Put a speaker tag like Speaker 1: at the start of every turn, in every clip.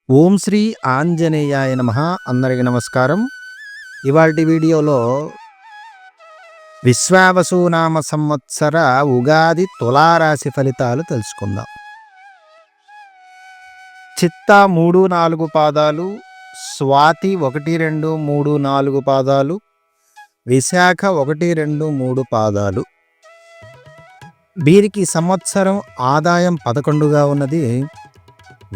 Speaker 1: ఓం శ్రీ ఆంజనేయాయ నమః. అందరికీ నమస్కారం. ఇవాల్టి వీడియోలో విశ్వావసునామ సంవత్సర ఉగాది తులారాశి ఫలితాలు తెలుసుకుందాం. చిత్త 3, 4 పాదాలు, స్వాతి 1, 2, 3, 4 పాదాలు, విశాఖ 1, 2, 3 పాదాలు. వీరికి సంవత్సరం ఆదాయం 11గా ఉన్నది,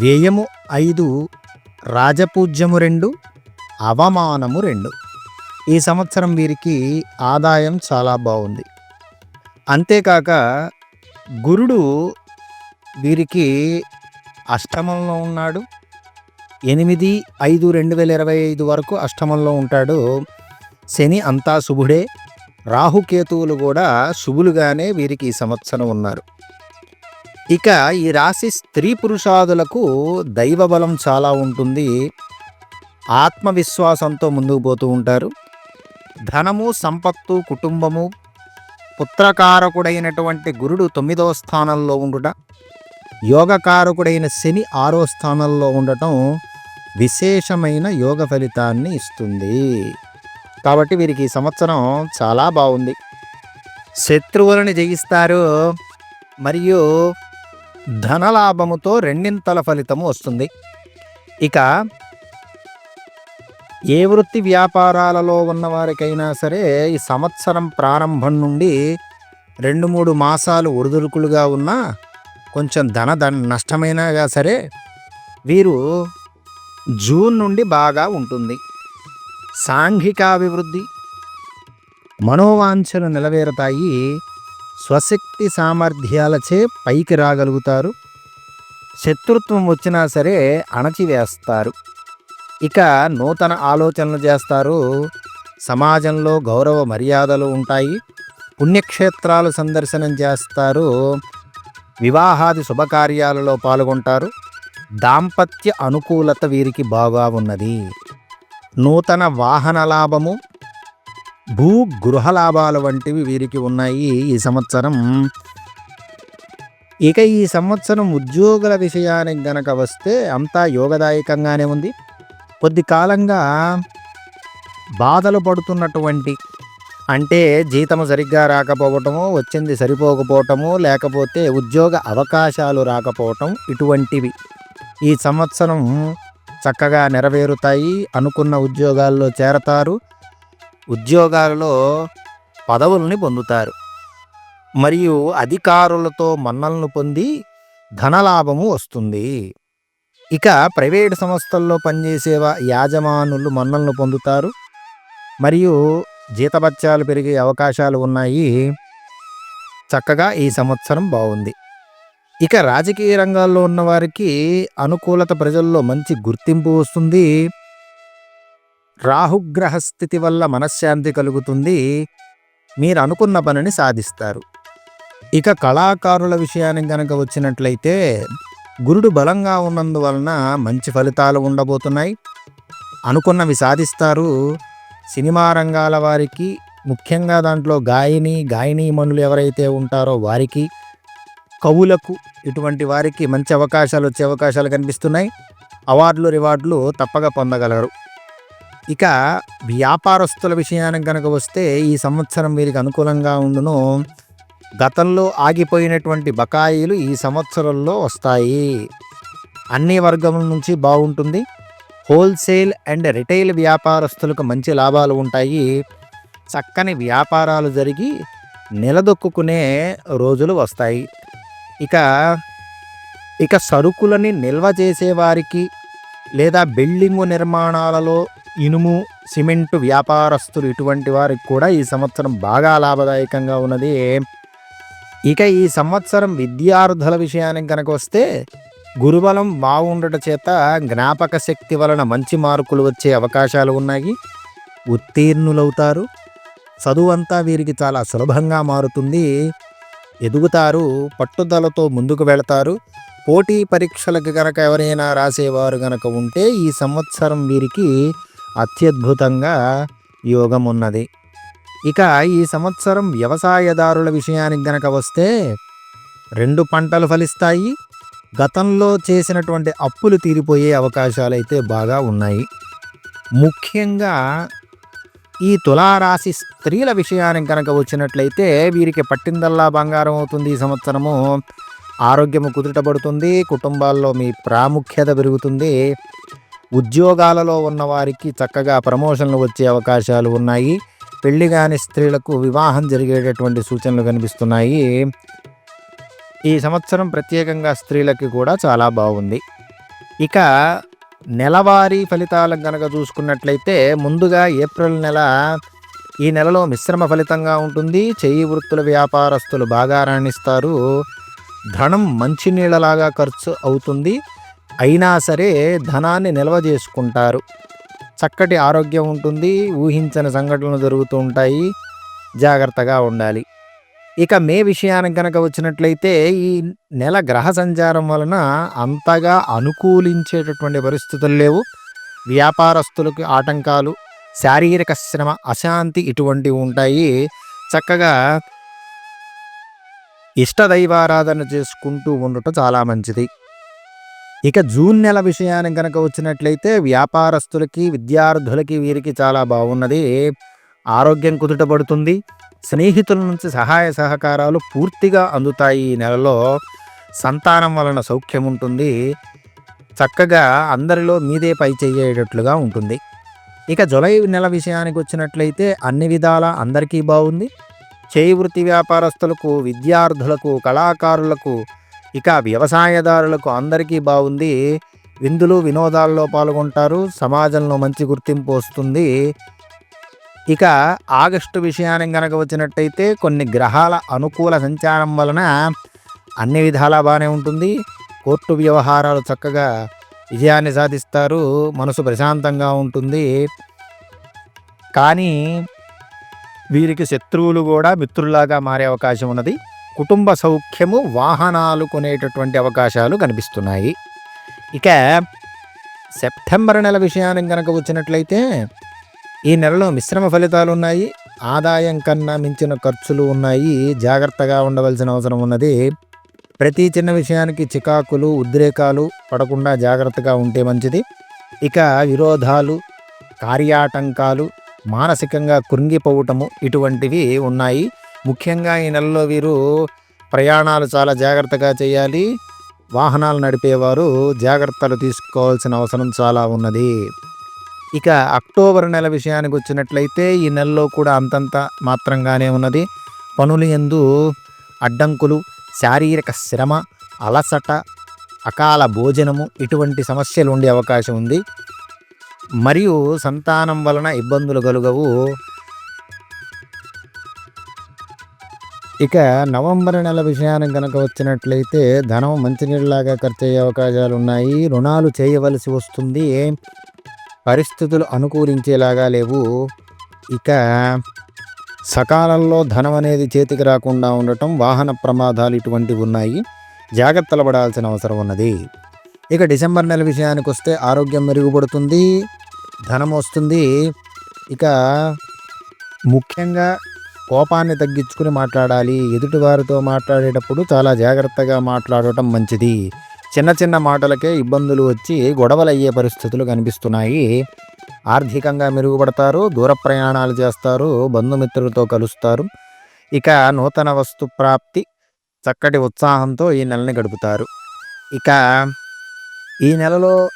Speaker 1: వ్యయము 5, రాజపూజ్యము 2, అవమానము 2. ఈ సంవత్సరం వీరికి ఆదాయం చాలా బాగుంది. అంతేకాక గురుడు వీరికి అష్టమంలో ఉన్నాడు. 8/5/2025 వరకు అష్టమంలో ఉంటాడు. శని అంతా శుభుడే. రాహుకేతువులు కూడా శుభులుగానే వీరికి ఈ సంవత్సరం ఉన్నారు. ఇక ఈ రాశి స్త్రీ పురుషాదులకు దైవబలం చాలా ఉంటుంది. ఆత్మవిశ్వాసంతో ముందుకు పోతూ ఉంటారు. ధనము, సంపత్తు, కుటుంబము, పుత్రకారకుడైనటువంటి గురుడు 9వ స్థానంలో ఉండుట, యోగకారకుడైన శని 6వ స్థానంలో ఉండటం విశేషమైన యోగ ఫలితాన్ని ఇస్తుంది. కాబట్టి వీరికి ఈ సంవత్సరం చాలా బాగుంది. శత్రువులను జయిస్తారు మరియు ధనలాభముతో రెండింతల ఫలితము వస్తుంది. ఇక ఏ వృత్తి వ్యాపారాలలో ఉన్నవారికైనా సరే ఈ సంవత్సరం ప్రారంభం నుండి 2-3 మాసాలు ఒడిదుడుకులుగా ఉన్నా, కొంచెం ధన నష్టమైనా సరే వీరు జూన్ నుండి బాగా ఉంటుంది. సాంఘికాభివృద్ధి, మనోవాంఛలు నెరవేరుతాయి. స్వశక్తి సామర్థ్యాలచే పైకి రాగలుగుతారు. శత్రుత్వం వచ్చినా సరే అణచివేస్తారు. ఇక నూతన ఆలోచనలు చేస్తారు. సమాజంలో గౌరవ మర్యాదలు ఉంటాయి. పుణ్యక్షేత్రాలు సందర్శనం చేస్తారు. వివాహాది శుభకార్యాలలో పాల్గొంటారు. దాంపత్య అనుకూలత వీరికి బాగా ఉన్నది. నూతన వాహన లాభము, భూ గృహ లాభాలు వంటివి వీరికి ఉన్నాయి ఈ సంవత్సరం. ఇక ఈ సంవత్సరం ఉద్యోగుల విషయానికి గనక వస్తే అంతా యోగదాయకంగానే ఉంది. కొద్ది కాలంగా బాధలు పడుతున్నటువంటి, అంటే జీతం సరిగ్గా రాకపోవటము, వచ్చింది సరిపోకపోవటము, లేకపోతే ఉద్యోగ అవకాశాలు రాకపోవటం, ఇటువంటివి ఈ సంవత్సరం చక్కగా నెరవేరుతాయి. అనుకున్న ఉద్యోగాల్లో చేరతారు. ఉద్యోగాలలో పదవుల్ని పొందుతారు. మరియు అధికారులతో మన్నలను పొంది ధనలాభము వస్తుంది. ఇక ప్రైవేటు సంస్థల్లో పనిచేసే యాజమానులు మన్నలను పొందుతారు. మరియు జీతభత్యాలు పెరిగే అవకాశాలు ఉన్నాయి. చక్కగా ఈ సంవత్సరం బాగుంది. ఇక రాజకీయ రంగాల్లో ఉన్నవారికి అనుకూలత, ప్రజల్లో మంచి గుర్తింపు వస్తుంది. రాహుగ్రహ స్థితి వల్ల మనశ్శాంతి కలుగుతుంది. మీరు అనుకున్న పనిని సాధిస్తారు. ఇక కళాకారుల విషయానికి గనక వచ్చినట్లయితే గురుడు బలంగా ఉన్నందువలన మంచి ఫలితాలు ఉండబోతున్నాయి. అనుకున్నవి సాధిస్తారు. సినిమా రంగాల వారికి, ముఖ్యంగా దాంట్లో గాయనీమణులు ఎవరైతే ఉంటారో వారికి, కవులకు, ఇటువంటి వారికి మంచి అవకాశాలు వచ్చే అవకాశాలు కనిపిస్తున్నాయి. అవార్డులు, రివార్డులు తప్పక పొందగలరు. ఇక వ్యాపారస్తుల విషయానికి కనుక వస్తే ఈ సంవత్సరం వీరికి అనుకూలంగా ఉండును. గతంలో ఆగిపోయినటువంటి బకాయిలు ఈ సంవత్సరంలో వస్తాయి. అన్ని వర్గముల నుంచి బాగుంటుంది. హోల్సేల్ అండ్ రిటైల్ వ్యాపారస్తులకు మంచి లాభాలు ఉంటాయి. చక్కని వ్యాపారాలు జరిగి నిలదొక్కునే రోజులు వస్తాయి. ఇక సరుకులని నిల్వ చేసేవారికి లేదా బిల్డింగు నిర్మాణాలలో ఇనుము, సిమెంటు వ్యాపారస్తులు, ఇటువంటి వారికి కూడా ఈ సంవత్సరం బాగా లాభదాయకంగా ఉన్నది. ఇక ఈ సంవత్సరం విద్యార్థుల విషయానికి కనుక వస్తే గురుబలం బాగుండట చేత జ్ఞాపక శక్తి వలన మంచి మార్కులు వచ్చే అవకాశాలు ఉన్నాయి. ఉత్తీర్ణులవుతారు. చదువంతా వీరికి చాలా సులభంగా మారుతుంది. ఎదుగుతారు. పట్టుదలతో ముందుకు వెళతారు. పోటీ పరీక్షలకు గనక ఎవరైనా రాసేవారు గనక ఉంటే ఈ సంవత్సరం వీరికి అత్యద్భుతంగా యోగం ఉన్నది. ఇక ఈ సంవత్సరం వ్యవసాయదారుల విషయానికి గనక వస్తే 2 పంటలు ఫలిస్తాయి. గతంలో చేసినటువంటి అప్పులు తీరిపోయే అవకాశాలైతే బాగా ఉన్నాయి. ముఖ్యంగా ఈ తులారాశి స్త్రీల విషయానికి కనుక వచ్చినట్లయితే వీరికి పట్టిందల్లా బంగారం అవుతుంది ఈ సంవత్సరము. ఆరోగ్యము కుదుటపడుతుంది. కుటుంబాల్లో మీ ప్రాముఖ్యత పెరుగుతుంది. ఉద్యోగాలలో ఉన్నవారికి చక్కగా ప్రమోషన్లు వచ్చే అవకాశాలు ఉన్నాయి. పెళ్లి కాని స్త్రీలకు వివాహం జరిగేటటువంటి సూచనలు కనిపిస్తున్నాయి. ఈ సంవత్సరం ప్రత్యేకంగా స్త్రీలకి కూడా చాలా బాగుంది. ఇక నెలవారీ ఫలితాలను కనుక చూసుకున్నట్లయితే ముందుగా ఏప్రిల్ నెల, ఈ నెలలో మిశ్రమ ఫలితంగా ఉంటుంది. చేయి వృత్తుల వ్యాపారస్తులు బాగా రాణిస్తారు. ధనం మంచినీళ్ళలాగా ఖర్చు అవుతుంది. అయినా సరే ధనాన్ని నిల్వ చేసుకుంటారు. చక్కటి ఆరోగ్యం ఉంటుంది. ఊహించని సంఘటనలు జరుగుతూ ఉంటాయి. జాగ్రత్తగా ఉండాలి. ఇక మే విషయానికి కనుక వచ్చినట్లయితే ఈ నెల గ్రహ సంచారం వలన అంతగా అనుకూలించేటటువంటి పరిస్థితులు లేవు. వ్యాపారస్తులకు ఆటంకాలు, శారీరక శ్రమ, అశాంతి ఇటువంటివి ఉంటాయి. చక్కగా ఇష్టదైవారాధన చేసుకుంటూ ఉండటం చాలా మంచిది. ఇక జూన్ నెల విషయానికి కనుక వచ్చినట్లయితే వ్యాపారస్తులకి, విద్యార్థులకి వీరికి చాలా బాగున్నది. ఆరోగ్యం కుదుటపడుతుంది. స్నేహితుల నుంచి సహాయ సహకారాలు పూర్తిగా అందుతాయి. ఈ నెలలో సంతానం వలన సౌఖ్యం ఉంటుంది. చక్కగా అందరిలో మీదే పై చెయ్యేటట్లుగా ఉంటుంది. ఇక జూలై నెల విషయానికి వచ్చినట్లయితే అన్ని విధాల అందరికీ బాగుంది. చేయి వృత్తి వ్యాపారస్తులకు, విద్యార్థులకు, కళాకారులకు, ఇక వ్యవసాయదారులకు అందరికీ బాగుంది. విందులు వినోదాల్లో పాల్గొంటారు. సమాజంలో మంచి గుర్తింపు వస్తుంది. ఇక ఆగస్టు విషయానికి కనుక వచ్చినట్టయితే కొన్ని గ్రహాల అనుకూల సంచారం వలన అన్ని విధాలా బాగానే ఉంటుంది. కోర్టు వ్యవహారాలు చక్కగా విజయాన్ని సాధిస్తారు. మనసు ప్రశాంతంగా ఉంటుంది. కానీ వీరికి శత్రువులు కూడా మిత్రుల్లాగా మారే అవకాశం ఉన్నది. కుటుంబ సౌఖ్యము, వాహనాలు కొనేటటువంటి అవకాశాలు కనిపిస్తున్నాయి. ఇక సెప్టెంబర్ నెల విషయానికి కనుక వచ్చినట్లయితే ఈ నెలలో మిశ్రమ ఫలితాలు ఉన్నాయి. ఆదాయం కన్నా మించిన ఖర్చులు ఉన్నాయి. జాగ్రత్తగా ఉండవలసిన అవసరం ఉన్నది. ప్రతి చిన్న విషయానికి చికాకులు, ఉద్రేకాలు పడకుండా జాగ్రత్తగా ఉంటే మంచిది. ఇక విరోధాలు, కార్యాటంకాలు, మానసికంగా కృంగిపోవటము ఇటువంటివి ఉన్నాయి. ముఖ్యంగా ఈ నెలలో వీరు ప్రయాణాలు చాలా జాగ్రత్తగా చేయాలి. వాహనాలు నడిపేవారు జాగ్రత్తలు తీసుకోవాల్సిన అవసరం చాలా ఉన్నది. ఇక అక్టోబర్ నెల విషయానికి వచ్చినట్లయితే ఈ నెలలో కూడా అంతంత మాత్రంగానే ఉన్నది. పనులు యందు అడ్డంకులు, శారీరక శ్రమ, అలసట, అకాల భోజనము ఇటువంటి సమస్యలు ఉండే అవకాశం ఉంది. మరియు సంతానం వలన ఇబ్బందులు కలుగవు. ఇక నవంబర్ నెల విషయానికి కనుక వచ్చినట్లయితే ధనం మంచినీళ్ళలాగా ఖర్చు అయ్యే అవకాశాలు ఉన్నాయి. రుణాలు చేయవలసి వస్తుంది. పరిస్థితులు అనుకూలించేలాగా లేవు. ఇక సకాలంలో ధనం అనేది చేతికి రాకుండా ఉండటం, వాహన ప్రమాదాలు ఇటువంటివి ఉన్నాయి. జాగ్రత్తలు పడాల్సిన అవసరం ఉన్నది. ఇక డిసెంబర్ నెల విషయానికి వస్తే ఆరోగ్యం మెరుగుపడుతుంది. ధనం వస్తుంది. ఇక ముఖ్యంగా కోపాన్ని తగ్గించుకుని మాట్లాడాలి. ఎదుటివారితో మాట్లాడేటప్పుడు చాలా జాగ్రత్తగా మాట్లాడటం మంచిది. చిన్న చిన్న మాటలకే ఇబ్బందులు వచ్చి గొడవలు అయ్యే పరిస్థితులు కనిపిస్తున్నాయి. ఆర్థికంగా మెరుగుపడతారు. దూర ప్రయాణాలు చేస్తారు. బంధుమిత్రులతో కలుస్తారు. ఇక నూతన వస్తు ప్రాప్తి, చక్కటి ఉత్సాహంతో ఈ నెలని గడుపుతారు. ఇక ఈ నెలలో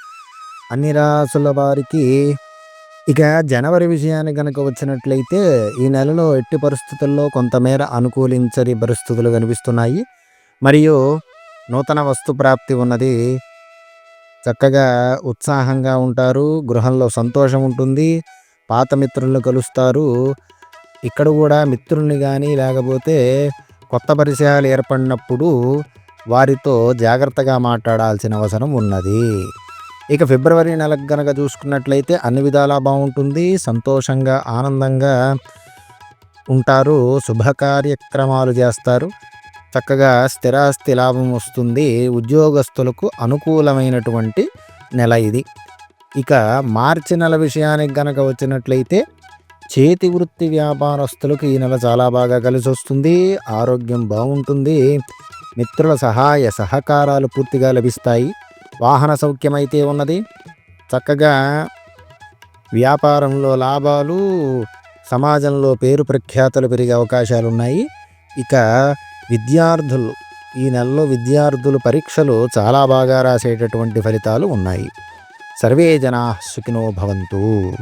Speaker 1: అన్ని రాసుల వారికి ఇక జనవరి విషయానికి కనుక వచ్చినట్లయితే ఈ నెలలో ఎట్టి పరిస్థితుల్లో కొంతమేర అనుకూలించని పరిస్థితులు కనిపిస్తున్నాయి. మరియు నూతన వస్తు ప్రాప్తి ఉన్నది. చక్కగా ఉత్సాహంగా ఉంటారు. గృహంలో సంతోషం ఉంటుంది. పాత మిత్రులను కలుస్తారు. ఇక్కడ కూడా మిత్రుల్ని కానీ లేకపోతే కొత్త పరిచయాలు ఏర్పడినప్పుడు వారితో జాగ్రత్తగా మాట్లాడాల్సిన అవసరం ఉన్నది. ఇక ఫిబ్రవరి నెలకు కనుక చూసుకున్నట్లయితే అన్ని విధాలా బాగుంటుంది. సంతోషంగా, ఆనందంగా ఉంటారు. శుభ కార్యక్రమాలు చేస్తారు. చక్కగా స్థిరాస్తి లాభం వస్తుంది. ఉద్యోగస్తులకు అనుకూలమైనటువంటి నెల ఇది. ఇక మార్చి నెల విషయానికి కనుక వచ్చినట్లయితే చేతి వృత్తి వ్యాపారస్తులకు ఈ నెల చాలా బాగా కలిసి వస్తుంది. ఆరోగ్యం బాగుంటుంది. మిత్రుల సహాయ సహకారాలు పూర్తిగా లభిస్తాయి. వాహన సౌఖ్యమైతే ఉన్నది. చక్కగా వ్యాపారంలో లాభాలు, సమాజంలో పేరు ప్రఖ్యాతులు పెరిగే అవకాశాలున్నాయి. ఇక విద్యార్థులు, ఈ నెలలో విద్యార్థులు పరీక్షలు చాలా బాగా రాసేటటువంటి ఫలితాలు ఉన్నాయి. సర్వే జనాః సుఖినో భవంతు.